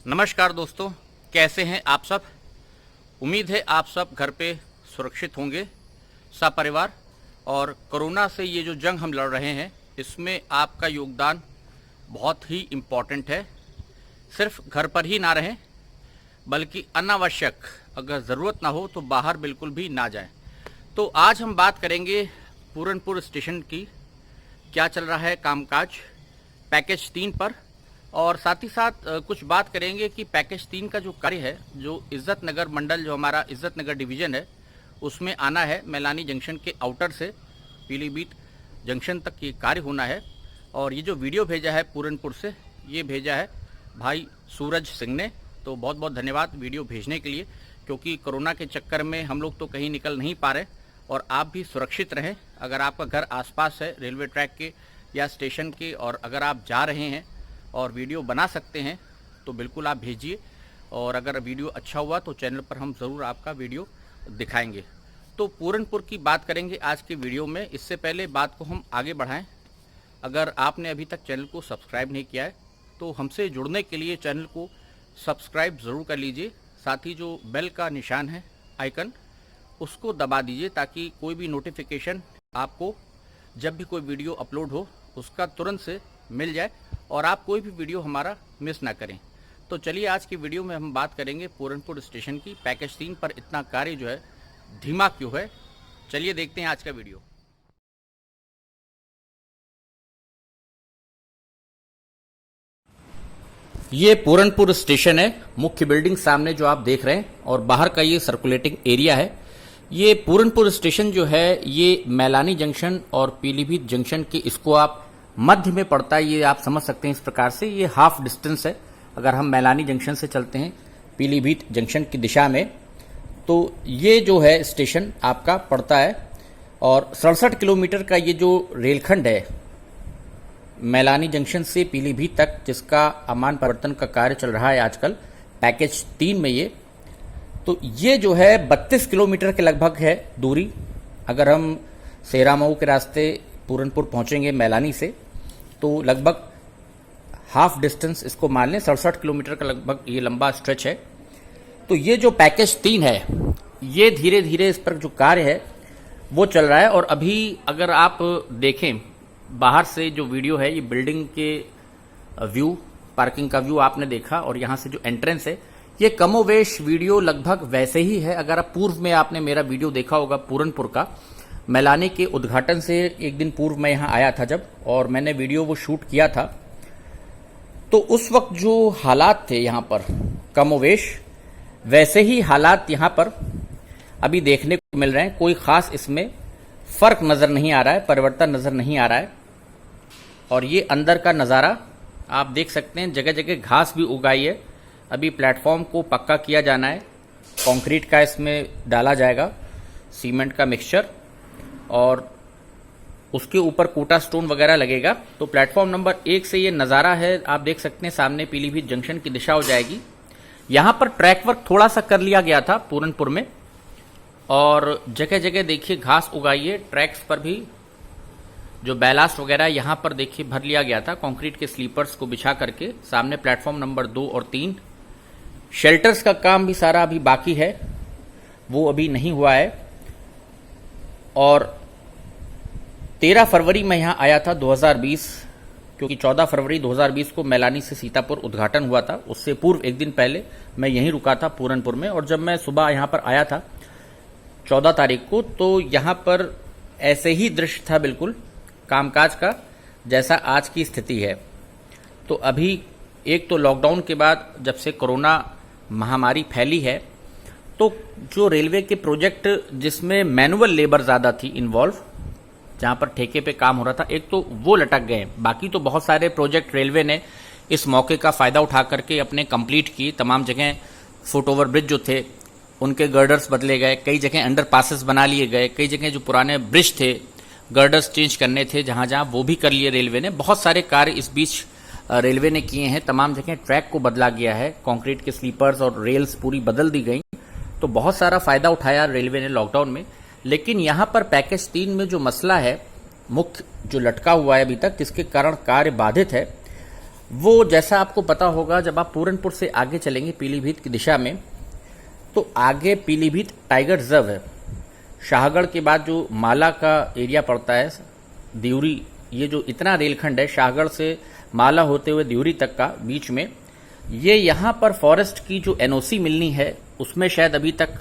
नमस्कार दोस्तों, कैसे हैं आप सब। उम्मीद है आप सब घर पे सुरक्षित होंगे सपरिवार। और कोरोना से ये जो जंग हम लड़ रहे हैं इसमें आपका योगदान बहुत ही इम्पॉर्टेंट है। सिर्फ घर पर ही ना रहें, बल्कि अनावश्यक अगर ज़रूरत ना हो तो बाहर बिल्कुल भी ना जाएं। तो आज हम बात करेंगे पूरनपुर स्टेशन की, क्या चल रहा है कामकाज पैकेज 3 पर, और साथ ही साथ कुछ बात करेंगे कि पैकेज 3 का जो कार्य है, जो इज्जत नगर मंडल, जो हमारा इज्जत नगर डिवीज़न है, उसमें आना है। मैलानी जंक्शन के आउटर से पीलीभीत जंक्शन तक ये कार्य होना है। और ये जो वीडियो भेजा है पूरनपुर से, ये भेजा है भाई सूरज सिंह ने। तो बहुत बहुत धन्यवाद वीडियो भेजने के लिए, क्योंकि कोरोना के चक्कर में हम लोग तो कहीं निकल नहीं पा रहे। और आप भी सुरक्षित रहें। अगर आपका घर आसपास है रेलवे ट्रैक के या स्टेशन के, और अगर आप जा रहे हैं और वीडियो बना सकते हैं तो बिल्कुल आप भेजिए। और अगर वीडियो अच्छा हुआ तो चैनल पर हम ज़रूर आपका वीडियो दिखाएंगे। तो पूरनपुर की बात करेंगे आज के वीडियो में। इससे पहले बात को हम आगे बढ़ाएं, अगर आपने अभी तक चैनल को सब्सक्राइब नहीं किया है तो हमसे जुड़ने के लिए चैनल को सब्सक्राइब ज़रूर कर लीजिए। साथ ही जो बेल का निशान है आइकन, उसको दबा दीजिए, ताकि कोई भी नोटिफिकेशन आपको जब भी कोई वीडियो अपलोड हो उसका तुरंत से मिल जाए और आप कोई भी वीडियो हमारा मिस ना करें। तो चलिए आज की वीडियो में हम बात करेंगे पूरनपुर स्टेशन की। पैकेज 3 पर इतना कार्य जो है धीमा क्यों है, चलिए देखते हैं आज का वीडियो। ये पूरनपुर स्टेशन है, मुख्य बिल्डिंग सामने जो आप देख रहे हैं, और बाहर का ये सर्कुलेटिंग एरिया है। ये पूरनपुर स्टेशन जो है ये मैलानी जंक्शन और पीलीभीत जंक्शन के, इसको आप मध्य में पड़ता है। ये आप समझ सकते हैं इस प्रकार से, ये हाफ डिस्टेंस है। अगर हम मैलानी जंक्शन से चलते हैं पीलीभीत जंक्शन की दिशा में, तो ये जो है स्टेशन आपका पड़ता है। और 67 किलोमीटर का ये जो रेलखंड है मैलानी जंक्शन से पीलीभीत तक, जिसका अमान परिवर्तन का कार्य चल रहा है आजकल पैकेज 3 में ये, तो ये जो है 32 किलोमीटर के लगभग है दूरी। अगर हम सेरामऊ के रास्ते पूरनपुर पहुंचेंगे मैलानी से, तो लगभग हाफ डिस्टेंस इसको मान लें, 67 किलोमीटर का लगभग ये लंबा स्ट्रेच है। तो ये जो पैकेज 3 है, ये धीरे धीरे इस पर जो कार्य है वो चल रहा है। और अभी अगर आप देखें बाहर से जो वीडियो है, ये बिल्डिंग के व्यू, पार्किंग का व्यू आपने देखा, और यहाँ से जो एंट्रेंस है, ये कमोवेश वीडियो लगभग वैसे ही है। अगर आप पूर्व में आपने मेरा वीडियो देखा होगा पूरनपुर का, मैलानी के उद्घाटन से एक दिन पूर्व मैं यहाँ आया था जब, और मैंने वीडियो वो शूट किया था, तो उस वक्त जो हालात थे यहाँ पर कमोवेश, वैसे ही हालात यहाँ पर अभी देखने को मिल रहे हैं। कोई खास इसमें फर्क नजर नहीं आ रहा है, परिवर्तन नजर नहीं आ रहा है। और ये अंदर का नज़ारा आप देख सकते हैं, जगह जगह घास भी उगाई है। अभी प्लेटफॉर्म को पक्का किया जाना है, कंक्रीट का इसमें डाला जाएगा, सीमेंट का मिक्सचर, और उसके ऊपर कोटा स्टोन वगैरह लगेगा। तो प्लेटफॉर्म नंबर 1 से ये नज़ारा है, आप देख सकते हैं सामने पीलीभीत जंक्शन की दिशा हो जाएगी। यहाँ पर ट्रैक वर्क थोड़ा सा कर लिया गया था पूरनपुर में, और जगह जगह देखिए घास उगाई है। ट्रैक्स पर भी जो बैलास्ट वगैरह यहाँ पर देखिए भर लिया गया था कंक्रीट के स्लीपर्स को बिछा करके। सामने प्लेटफॉर्म नंबर 2 और 3, शेल्टर्स का काम भी सारा अभी बाकी है, वो अभी नहीं हुआ है। और 13 फरवरी में यहाँ आया था 2020, क्योंकि 14 फरवरी 2020 को मैलानी से सीतापुर उद्घाटन हुआ था। उससे पूर्व एक दिन पहले मैं यहीं रुका था पूरनपुर में। और जब मैं सुबह यहाँ पर आया था 14 तारीख को, तो यहाँ पर ऐसे ही दृश्य था बिल्कुल कामकाज का, जैसा आज की स्थिति है। तो अभी एक तो लॉकडाउन के बाद जब से कोरोना महामारी फैली है, तो जो रेलवे के प्रोजेक्ट जिसमें मैनुअल लेबर ज़्यादा थी इन्वॉल्व, जहाँ पर ठेके पे काम हो रहा था, एक तो वो लटक गए। बाकी तो बहुत सारे प्रोजेक्ट रेलवे ने इस मौके का फ़ायदा उठा करके अपने कंप्लीट किए। तमाम जगह फुट ओवर ब्रिज जो थे उनके गर्डर्स बदले गए, कई जगह अंडर पासेस बना लिए गए, कई जगह जो पुराने ब्रिज थे गर्डर्स चेंज करने थे जहाँ जहाँ, वो भी कर लिए रेलवे ने। बहुत सारे कार्य इस बीच रेलवे ने किए हैं। तमाम जगह ट्रैक को बदला गया है, कंक्रीट के स्लीपर्स और रेल्स पूरी बदल दी गई। तो बहुत सारा फायदा उठाया रेलवे ने लॉकडाउन में। लेकिन यहाँ पर पैकेज 3 में जो मसला है, मुख्य जो लटका हुआ है अभी तक, जिसके कारण कार्य बाधित है, वो जैसा आपको पता होगा, जब आप पूरनपुर से आगे चलेंगे पीलीभीत की दिशा में, तो आगे पीलीभीत टाइगर रिजर्व है। शाहगढ़ के बाद जो माला का एरिया पड़ता है, दिउरी, ये जो इतना रेलखंड है शाहगढ़ से माला होते हुए दिउरी तक का बीच में, ये यहाँ पर फॉरेस्ट की जो एनओसी मिलनी है उसमें शायद अभी तक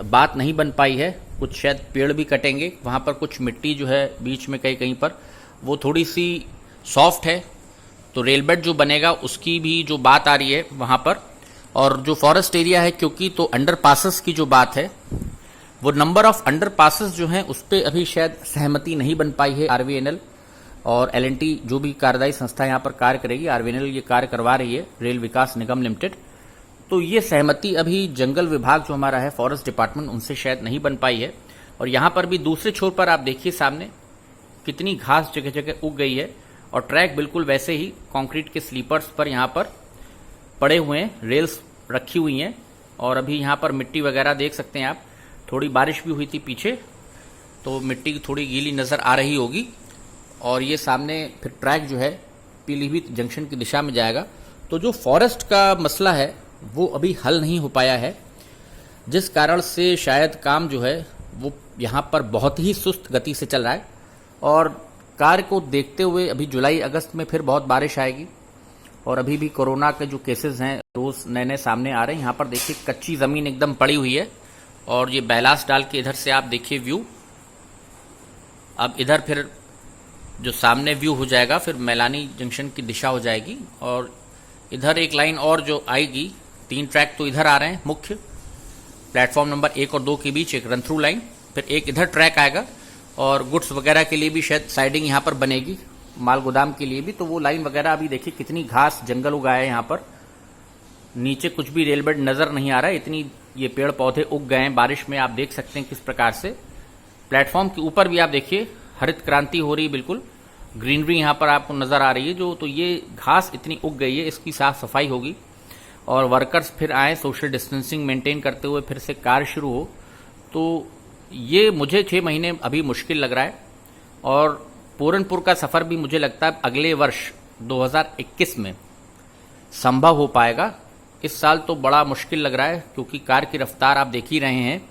बात नहीं बन पाई है। कुछ शायद पेड़ भी कटेंगे, वहाँ पर कुछ मिट्टी जो है बीच में कहीं कहीं पर वो थोड़ी सी सॉफ्ट है, तो रेलबेड जो बनेगा उसकी भी जो बात आ रही है वहाँ पर। और जो फॉरेस्ट एरिया है क्योंकि, तो अंडर पासेस की जो बात है, वो नंबर ऑफ अंडर पासेस जो हैं उस पर अभी शायद सहमति नहीं बन पाई है। आरवीएनएल और एलएनटी जो भी कार्यदायी संस्था यहाँ पर कार्य करेगी, आरवीएनएल ये कार्य करवा रही है, रेल विकास निगम लिमिटेड, तो ये सहमति अभी जंगल विभाग जो हमारा है, फॉरेस्ट डिपार्टमेंट, उनसे शायद नहीं बन पाई है। और यहाँ पर भी दूसरे छोर पर आप देखिए सामने कितनी घास जगह जगह उग गई है, और ट्रैक बिल्कुल वैसे ही कंक्रीट के स्लीपर्स पर यहाँ पर पड़े हुए हैं, रेल्स रखी हुई हैं। और अभी यहाँ पर मिट्टी वगैरह देख सकते हैं आप, थोड़ी बारिश भी हुई थी पीछे, तो मिट्टी थोड़ी गीली नज़र आ रही होगी। और ये सामने फिर ट्रैक जो है पीलीभीत जंक्शन की दिशा में जाएगा। तो जो फॉरेस्ट का मसला है वो अभी हल नहीं हो पाया है, जिस कारण से शायद काम जो है वो यहाँ पर बहुत ही सुस्त गति से चल रहा है। और कार्य को देखते हुए अभी जुलाई अगस्त में फिर बहुत बारिश आएगी, और अभी भी कोरोना के जो केसेस हैं रोज नए नए सामने आ रहे हैं। यहाँ पर देखिए कच्ची ज़मीन एकदम पड़ी हुई है, और ये बैलास डाल के इधर से आप देखिए व्यू। अब इधर फिर जो सामने व्यू हो जाएगा, फिर मैलानी जंक्शन की दिशा हो जाएगी, और इधर एक लाइन और जो आएगी, 3 ट्रैक तो इधर आ रहे हैं मुख्य, प्लेटफॉर्म नंबर 1 और 2 के बीच एक रन थ्रू लाइन, फिर एक इधर ट्रैक आएगा, और गुड्स वगैरह के लिए भी शायद साइडिंग यहाँ पर बनेगी, माल गोदाम के लिए भी। तो वो लाइन वगैरह अभी देखिए कितनी घास जंगल उगाया है यहाँ पर, नीचे कुछ भी रेलबेड नज़र नहीं आ रहा है, इतनी ये पेड़ पौधे उग गए हैं बारिश में। आप देख सकते हैं किस प्रकार से प्लेटफॉर्म के ऊपर भी आप देखिए हरित क्रांति हो रही है, बिल्कुल ग्रीनरी यहाँ पर आपको नज़र आ रही है। जो तो ये घास इतनी उग गई है, इसकी साफ सफाई होगी, और वर्कर्स फिर आए सोशल डिस्टेंसिंग मेंटेन करते हुए फिर से कार्य शुरू हो। तो ये मुझे 6 महीने अभी मुश्किल लग रहा है, और पूरनपुर का सफ़र भी मुझे लगता है अगले वर्ष 2021 में संभव हो पाएगा। इस साल तो बड़ा मुश्किल लग रहा है, क्योंकि कार्य की रफ्तार आप देख ही रहे हैं।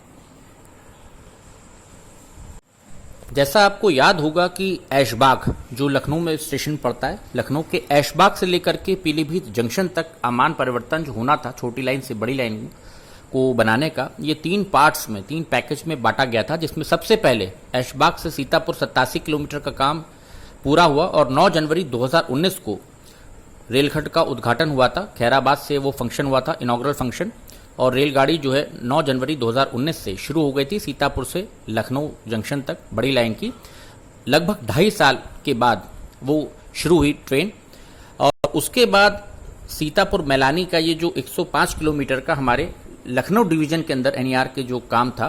जैसा आपको याद होगा कि ऐशबाग जो लखनऊ में स्टेशन पड़ता है, लखनऊ के ऐशबाग से लेकर के पीलीभीत जंक्शन तक अमान परिवर्तन जो होना था छोटी लाइन से बड़ी लाइन को बनाने का, ये 3 पार्ट्स में, 3 पैकेज में बांटा गया था, जिसमें सबसे पहले ऐशबाग से सीतापुर 87 किलोमीटर का काम पूरा हुआ, और 9 जनवरी 2019 को रेलखंड का उद्घाटन हुआ था। खैराबाद से वो फंक्शन हुआ था, इनॉग्रल फंक्शन, और रेलगाड़ी जो है 9 जनवरी 2019 से शुरू हो गई थी सीतापुर से लखनऊ जंक्शन तक बड़ी लाइन की। लगभग 2.5 साल के बाद वो शुरू हुई ट्रेन, और उसके बाद सीतापुर मैलानी का ये जो 105 किलोमीटर का हमारे लखनऊ डिवीजन के अंदर एनईआर के जो काम था,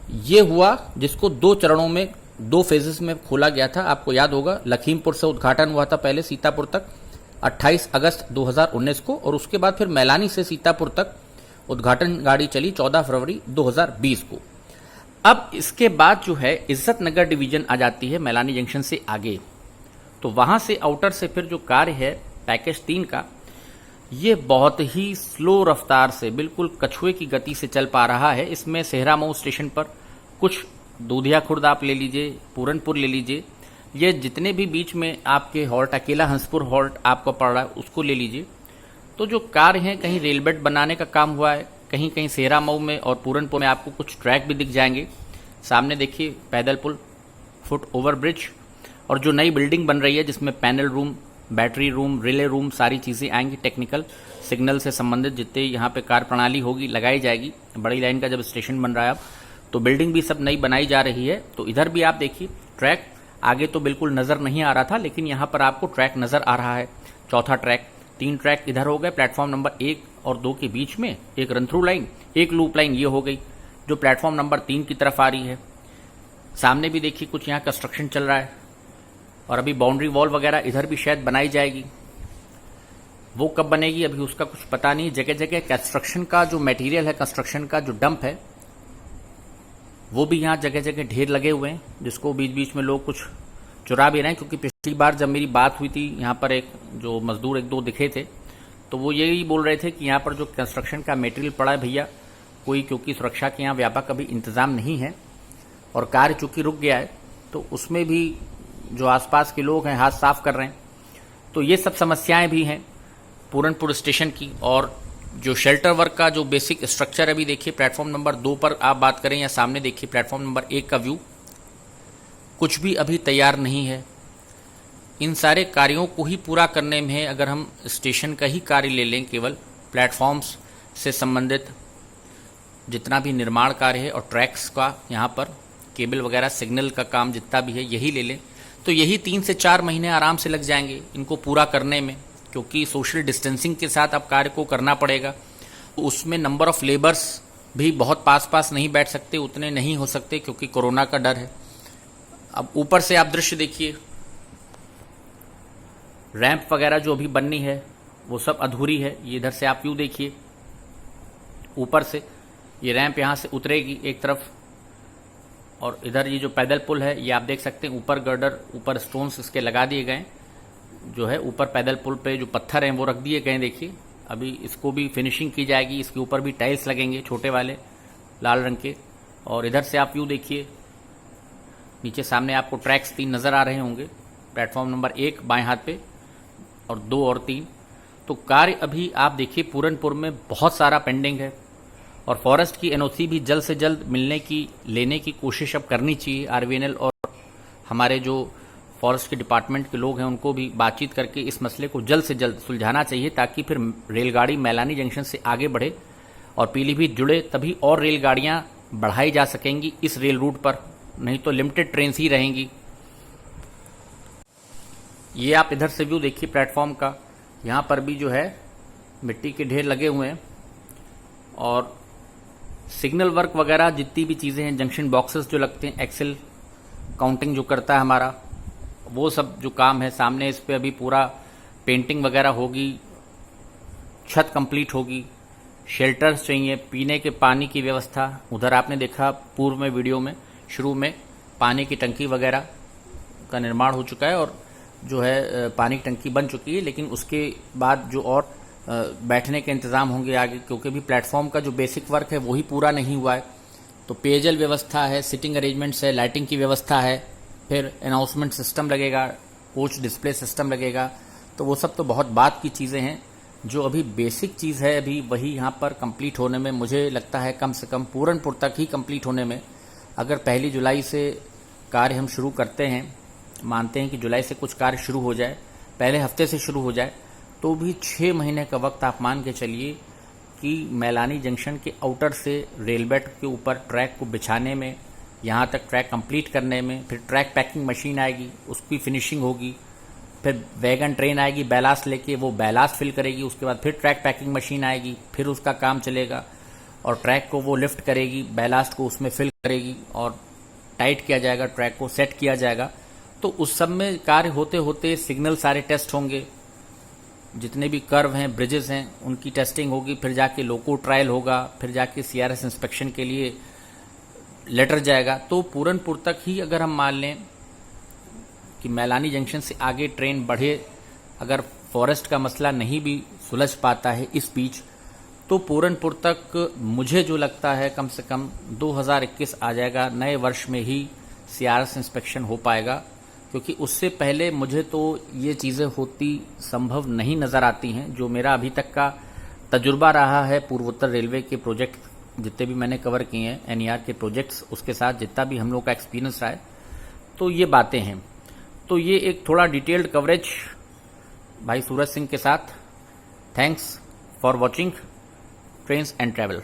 ये हुआ, जिसको 2 चरणों में 2 फेजेस में खोला गया था। आपको याद होगा लखीमपुर से उद्घाटन हुआ था पहले सीतापुर तक 28 अगस्त 2019 को, और उसके बाद फिर मैलानी से सीतापुर तक उद्घाटन गाड़ी चली 14 फरवरी 2020 को। अब इसके बाद जो है इज्जत नगर डिवीजन आ जाती है मैलानी जंक्शन से आगे, तो वहां से आउटर से फिर जो कार्य है पैकेज 3 का, ये बहुत ही स्लो रफ्तार से, बिल्कुल कछुए की गति से चल पा रहा है। इसमें सेहरा मऊ स्टेशन पर कुछ, दूधिया खुर्द आप ले लीजिए, पूरनपुर ले लीजिए, ये जितने भी बीच में आपके हॉल्ट, अकेला हंसपुर हॉल्ट आपको पड़ रहा है उसको ले लीजिए। तो जो कार्य हैं, कहीं रेलबेड बनाने का काम हुआ है, कहीं कहीं सेहरा मऊ में और पूरनपुर में आपको कुछ ट्रैक भी दिख जाएंगे। सामने देखिए पैदल पुल, फुट ओवर ब्रिज, और जो नई बिल्डिंग बन रही है जिसमें panel room, battery room, relay room, सारी चीज़ें आएंगी, टेक्निकल सिग्नल से संबंधित जितने यहाँ पे कार्य प्रणाली होगी लगाई जाएगी। बड़ी लाइन का जब स्टेशन बन रहा है अब, तो बिल्डिंग भी सब नई बनाई जा रही है। तो इधर भी आप देखिए ट्रैक आगे तो बिल्कुल नज़र नहीं आ रहा था, लेकिन यहाँ पर आपको ट्रैक नज़र आ रहा है। चौथा ट्रैक, 3 ट्रैक इधर हो गए, प्लेटफॉर्म नंबर 1 और 2 के बीच में एक रन थ्रू लाइन, एक लूप लाइन ये हो गई जो प्लेटफॉर्म नंबर 3 की तरफ आ रही है। सामने भी देखिए कुछ यहाँ कंस्ट्रक्शन चल रहा है, और अभी बाउंड्री वॉल वगैरह इधर भी शायद बनाई जाएगी। वो कब बनेगी अभी उसका कुछ पता नहीं। जगह जगह कंस्ट्रक्शन का जो मटेरियल है, कंस्ट्रक्शन का जो डंप है, वो भी यहाँ जगह जगह ढेर लगे हुए हैं, जिसको बीच बीच में लोग कुछ चुरा भी रहे हैं, क्योंकि पिछली बार जब मेरी बात हुई थी यहाँ पर एक जो मजदूर एक दो दिखे थे, तो वो यही बोल रहे थे कि यहाँ पर जो कंस्ट्रक्शन का मटेरियल पड़ा है भैया, कोई क्योंकि सुरक्षा के यहाँ व्यापक अभी इंतज़ाम नहीं है और कार्य चूँकि रुक गया है, तो उसमें भी जो आसपास के लोग हैं हाथ साफ कर रहे हैं। तो ये सब समस्याएं भी हैं पूरनपुर स्टेशन की। और जो शेल्टर वर्क का जो बेसिक स्ट्रक्चर अभी देखिए, प्लेटफॉर्म नंबर 2 पर आप बात करें या सामने देखिए प्लेटफॉर्म नंबर 1 का व्यू, कुछ भी अभी तैयार नहीं है। इन सारे कार्यों को ही पूरा करने में अगर हम स्टेशन का ही कार्य ले लें, केवल प्लेटफॉर्म्स से संबंधित जितना भी निर्माण कार्य है और ट्रैक्स का यहाँ पर केबल वगैरह सिग्नल का काम जितना भी है यही ले लें, तो यही 3 से 4 महीने आराम से लग जाएंगे इनको पूरा करने में, क्योंकि सोशल डिस्टेंसिंग के साथ अब कार्य को करना पड़ेगा। उसमें नंबर ऑफ लेबर्स भी बहुत पास पास नहीं बैठ सकते, उतने नहीं हो सकते क्योंकि कोरोना का डर है। अब ऊपर से आप दृश्य देखिए, रैंप वगैरह जो अभी बननी है वो सब अधूरी है। ये इधर से आप व्यू देखिए, ऊपर से ये रैंप यहाँ से उतरेगी एक तरफ, और इधर ये जो पैदल पुल है ये आप देख सकते हैं, ऊपर गर्डर, ऊपर स्टोन्स इसके लगा दिए गए जो है। ऊपर पैदल पुल पे जो पत्थर हैं वो रख दिए गए, देखिए अभी इसको भी फिनिशिंग की जाएगी, इसके ऊपर भी टाइल्स लगेंगे छोटे वाले लाल रंग के। और इधर से आप व्यू देखिए, नीचे सामने आपको ट्रैक्स 3 नज़र आ रहे होंगे, प्लेटफॉर्म नंबर 1 बाएं हाथ पे और 2 और 3। तो कार्य अभी आप देखिए पूरनपुर में बहुत सारा पेंडिंग है, और फॉरेस्ट की एनओसी भी जल्द से जल्द लेने की कोशिश अब करनी चाहिए। आरवीएनएल और हमारे जो फॉरेस्ट के डिपार्टमेंट के लोग हैं उनको भी बातचीत करके इस मसले को जल्द से जल्द सुलझाना चाहिए, ताकि फिर रेलगाड़ी मैलानी जंक्शन से आगे बढ़े और पीलीभीत जुड़े, तभी और रेलगाड़ियां बढ़ाई जा सकेंगी इस रेल रूट पर, नहीं तो लिमिटेड ट्रेन ही रहेंगी। ये आप इधर से व्यू देखिए प्लेटफॉर्म का, यहाँ पर भी जो है मिट्टी के ढेर लगे हुए हैं, और सिग्नल वर्क वगैरह जितनी भी चीज़ें हैं, जंक्शन बॉक्सेस जो लगते हैं, एक्सेल काउंटिंग जो करता है हमारा, वो सब जो काम है सामने, इस पे अभी पूरा पेंटिंग वगैरह होगी, छत कंप्लीट होगी, शेल्टर्स चाहिए, पीने के पानी की व्यवस्था। उधर आपने देखा पूर्व में वीडियो में शुरू में पानी की टंकी वगैरह का निर्माण हो चुका है, और जो है पानी की टंकी बन चुकी है, लेकिन उसके बाद जो और बैठने के इंतज़ाम होंगे आगे, क्योंकि भी प्लेटफॉर्म का जो बेसिक वर्क है वही पूरा नहीं हुआ है। तो पेयजल व्यवस्था है, सिटिंग अरेंजमेंट्स है, लाइटिंग की व्यवस्था है, फिर अनाउंसमेंट सिस्टम लगेगा, कोच डिस्प्ले सिस्टम लगेगा, तो वो सब तो बहुत बात की चीज़ें हैं। जो अभी बेसिक चीज़ है अभी वही यहाँ पर कंप्लीट होने में मुझे लगता है कम से कम पूरनपुर तक ही कंप्लीट होने में, अगर 1 जुलाई से कार्य हम शुरू करते हैं, मानते हैं कि जुलाई से कुछ कार्य शुरू हो जाए, पहले हफ्ते से शुरू हो जाए, तो भी 6 महीने का वक्त आप मान के चलिए कि मैलानी जंक्शन के आउटर से रेलबेड के ऊपर ट्रैक को बिछाने में, यहाँ तक ट्रैक कंप्लीट करने में, फिर ट्रैक पैकिंग मशीन आएगी, उसकी फिनिशिंग होगी, फिर वैगन ट्रेन आएगी बैलास्ट लेके, वो बैलास्ट फिल करेगी, उसके बाद फिर ट्रैक पैकिंग मशीन आएगी, फिर उसका काम चलेगा और ट्रैक को वो लिफ्ट करेगी, बैलास्ट को उसमें फिल करेगी और टाइट किया जाएगा, ट्रैक को सेट किया जाएगा। तो उस सब में कार्य होते होते सिग्नल सारे टेस्ट होंगे, जितने भी कर्व हैं, ब्रिजेस हैं, उनकी टेस्टिंग होगी, फिर जाके लोको ट्रायल होगा, फिर जाके सीआरएस इंस्पेक्शन के लिए लेटर जाएगा। तो पूरनपुर तक ही अगर हम मान लें कि मैलानी जंक्शन से आगे ट्रेन बढ़े, अगर फॉरेस्ट का मसला नहीं भी सुलझ पाता है इस बीच, तो पूरनपुर तक मुझे जो लगता है कम से कम 2021 आ जाएगा, नए वर्ष में ही सीआरएस इंस्पेक्शन हो पाएगा, क्योंकि उससे पहले मुझे तो ये चीज़ें होती संभव नहीं नज़र आती हैं। जो मेरा अभी तक का तजुर्बा रहा है पूर्वोत्तर रेलवे के प्रोजेक्ट जितने भी मैंने कवर किए हैं, एनईआर के प्रोजेक्ट्स, उसके साथ जितना भी हम लोग का एक्सपीरियंस रहा है, तो ये बातें हैं। तो ये एक थोड़ा डिटेल्ड कवरेज भाई सूरज सिंह के साथ। Thanks for watching trains and travel.